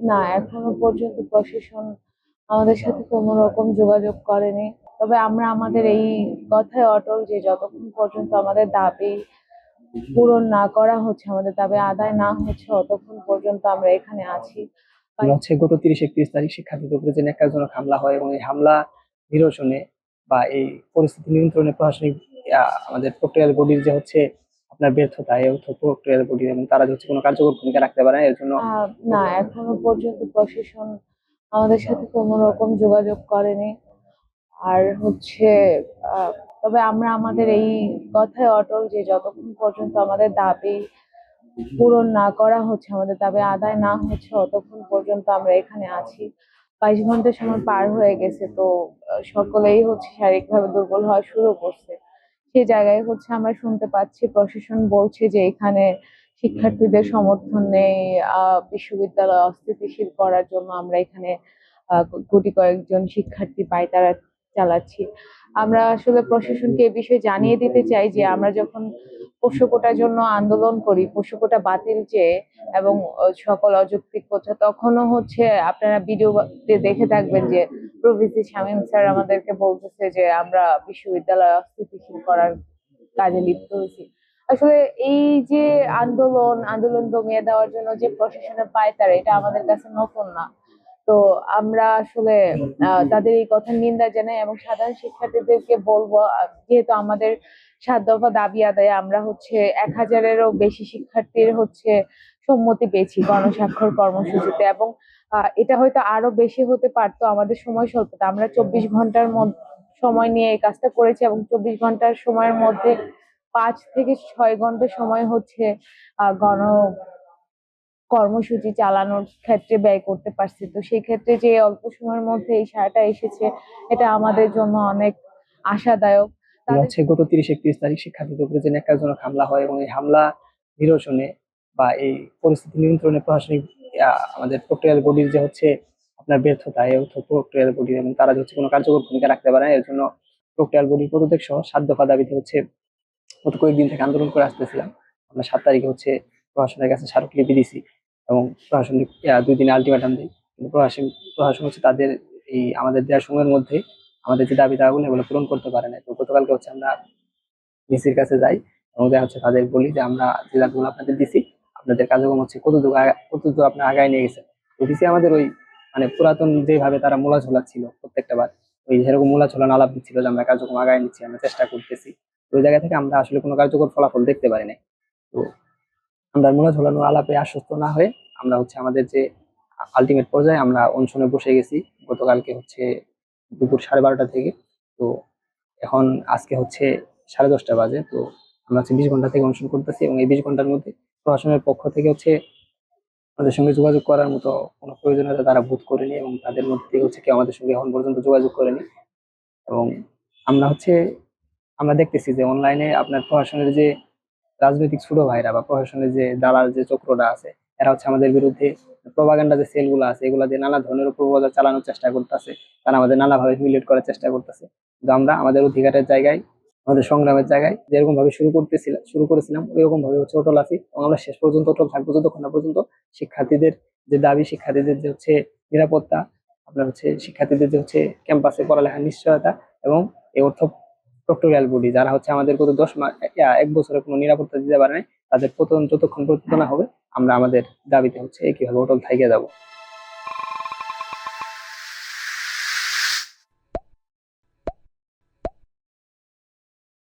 না, এখনো পর্যন্ত প্রশাসন আমাদের সাথে কোনো রকম যোগাযোগ করেনি। তবে আমরা আমাদের এই কথায় অটল যে যতক্ষণ পর্যন্ত আমাদের দাবি পূরণ না করা হচ্ছে, আমাদের দাবি আদায় না হচ্ছে, ততক্ষণ পর্যন্ত আমরা এখানে আছি। আমরা হচ্ছে গত 30-31 তারিখ শিক্ষার্থীদের উপরে যে নেককারজনক হামলা হয় এবং এই হামলা নিরসনে বা এই পরিস্থিতি নিয়ন্ত্রণে প্রশাসনিক আমাদের প্রক্রিয়াল বডির যে হচ্ছে আপনার ব্যর্থতা, এই অর্থ প্রক্রিয়াল বডি এবং তারা যে হচ্ছে কোনো কার্যকর ভূমিকা রাখতে পারে না, এর জন্য না, এখনো পর্যন্ত প্রশাসন আমাদের সাথে কোনো রকম যোগাযোগ করেনি। আর হচ্ছে তবে আমরা আমাদের এই কথায় অটল যে যতক্ষণ পর্যন্ত আমাদের দাবি পূরণ না করা হচ্ছে, আমাদের দাবি আদায় না হচ্ছে, ততক্ষণ পর্যন্ত আমরা এখানে আছি। 22 ঘন্টা সময় পার হয়ে গেছে, তো সকলেই হচ্ছে শারীরিকভাবে দুর্বল হওয়া শুরু করছে। সেই জায়গায় হচ্ছে আমরা শুনতে পাচ্ছি প্রশাসন বলছে যে এখানে শিক্ষার্থীদের সমর্থন নেই, বিশ্ববিদ্যালয় অস্থিতিশীল করার জন্য আমরা এখানে গুটি কয়েকজন শিক্ষার্থী পায়তারা চালাচ্ছি। আমরা আসলে প্রশাসনকে এ বিষয়ে জানিয়ে দিতে চাই যে আমরা যখন পোষ্য কোটার জন্য আন্দোলন করি, পোষ্য কোটা বাতিল চেয়ে এবং সকল অযৌক্তিক কথা, তখনও হচ্ছে আপনারা ভিডিওতে দেখে থাকবেন যে প্রভিসি শামীম স্যার আমাদেরকে বলতেছে যে আমরা বিশ্ববিদ্যালয় অস্থিতিশীল করার কাজে লিপ্ত হয়েছি। আসলে এই যে আন্দোলন দমিয়ে দেওয়ার জন্য যে প্রশাসনের পায়তারা, এটা আমাদের কাছে নতুন না। তো আমরা আসলে তাদের এই কথার নিন্দা জানাই এবং সাধারণ শিক্ষার্থীদেরকে বলবো, যেহেতু আমাদের 7 দফা দাবি আদায়ে আমরা হচ্ছে 1000-এরও বেশি শিক্ষার্থীর হচ্ছে সম্মতি পেয়েছি গণস্বাক্ষর কর্মসূচিতে, এবং এটা হয়তো আরো বেশি হতে পারতো, আমাদের সময় স্বল্পতা। আমরা 24 ঘন্টার সময় নিয়ে এই কাজটা করেছি এবং 24 ঘন্টার সময়ের মধ্যে 5 থেকে 6 ঘন্টা সময় হচ্ছে গণ কর্মসূচি চালানোর ক্ষেত্রে ব্যয় করতে পারছি। তো সেই ক্ষেত্রে যে অল্প সময়ের মধ্যে এই সাড়াটা এসেছে, এটা আমাদের জন্য অনেক আশাদায়ক। আমরা তাদের হচ্ছে গত 30-31 তারিখ শিক্ষার্থীদের উপরে যে নেককারজনক হামলা হয় এবং এই হামলা নিরসনে বা এই পরিস্থিতি নিয়ন্ত্রণে প্রশাসনিক আমাদের প্রক্রিয়াল বডির যে হচ্ছে আপনার ব্যর্থতা, এই অর্থ প্রক্রিয়াল বডি এবং তারা যে হচ্ছে কোনো কার্যকর ভূমিকা রাখতে পারে না, এর জন্য প্রক্রিয়াল বডির পদত্যাগ সহ 7 দফা দাবিতে হচ্ছে গত কয়েকদিন থেকে আন্দোলন করে আসতেছিলাম। আমরা 7 তারিখে হচ্ছে প্রশাসনের কাছে স্মারকলিপি দিছি এবং প্রশাসনিক 2 দিনে আলটিমেটাম দিই, কিন্তু প্রশাসন হচ্ছে তাদের এই আমাদের দেওয়ার সময়ের মধ্যে আমাদের যে দাবি দাওয়াগুলো এগুলো পূরণ করতে পারে না। তো গতকালকে হচ্ছে আমরা ডিসির কাছে যাই এবং দেখা হচ্ছে তাদের বলি যে আমরা যে দাবিগুলো আপনাদের দিছি, আপনাদের কার্যক্রম হচ্ছে কতদূর আপনার আগায় নিয়ে গেছে। তো ডিসি আমাদের ওই মানে পুরাতন যেভাবে তারা মূলা ঝোলাচ্ছিল প্রত্যেকটা বার, ওই সেরকম মূলা ঝোলানো আলাপ দিচ্ছিল যে আমরা কার্যক্রম আগায় নিচ্ছি, আমরা চেষ্টা করতেছি। তো ওই জায়গা থেকে আমরা আসলে কোনো কার্যকর ফলাফল দেখতে পারি নাই। তো আমরা মূলা ঝোলানো আলাপে আশ্বস্ত না হয়ে আমরা হচ্ছে আমাদের যে আলটিমেট পর্যায়ে আমরা অনশনে বসে গেছি গতকালকে হচ্ছে দুপুর 12:30 থেকে। তো এখন আজকে হচ্ছে 10:30 বাজে। তো আমরা হচ্ছে 20 ঘন্টা থেকে অনশন করতেছি এবং এই 20 ঘন্টার মধ্যে প্রশাসনের পক্ষ থেকে হচ্ছে আমাদের সঙ্গে যোগাযোগ করার মতো কোনো প্রয়োজনীয়তা তারা বোধ করেনি এবং তাদের মধ্যে থেকে হচ্ছে কেউ আমাদের সঙ্গে এখন পর্যন্ত যোগাযোগ করেনি। এবং আমরা হচ্ছে আমরা দেখতেছি যে অনলাইনে আপনার প্রশাসনের যে রাজনৈতিক ছোট ভাইরা বা প্রশাসনের যে দালাল যে চক্রটা আছে, এরা হচ্ছে আমাদের বিরুদ্ধে প্রপাগান্ডা যে সেল গুলো আছে এগুলা দিয়ে নানা ধরনের অপপ্রচার চালানোর চেষ্টা করতেছে। তারা আমাদের নানাভাবে হিউমিলিয়েট করার চেষ্টা করতেছে। কিন্তু আমরা আমাদের অধিকারের জায়গায়, আমাদের সংগ্রামের জায়গায় যেরকম ভাবে শুরু করেছিলাম ওইরকম ভাবে হচ্ছে অটল আছি এবং আমরা শেষ পর্যন্ত অটল থাকবো যতক্ষণ না পর্যন্ত শিক্ষার্থীদের যে দাবি, শিক্ষার্থীদের যে হচ্ছে নিরাপত্তা, আপনার হচ্ছে শিক্ষার্থীদের যে হচ্ছে ক্যাম্পাসে পড়ালেখার নিশ্চয়তা এবং এই অর্থ প্রক্টোরিয়াল বডি যারা হচ্ছে আমাদের গত 10 মাস 1 বছরে কোনো নিরাপত্তা দিতে পারে নাই, তাদের পতন যতক্ষণ পর্যন্ত না হবে আমরা আমাদের দাবিতে হচ্ছে একইভাবে অটল থাইকে যাব।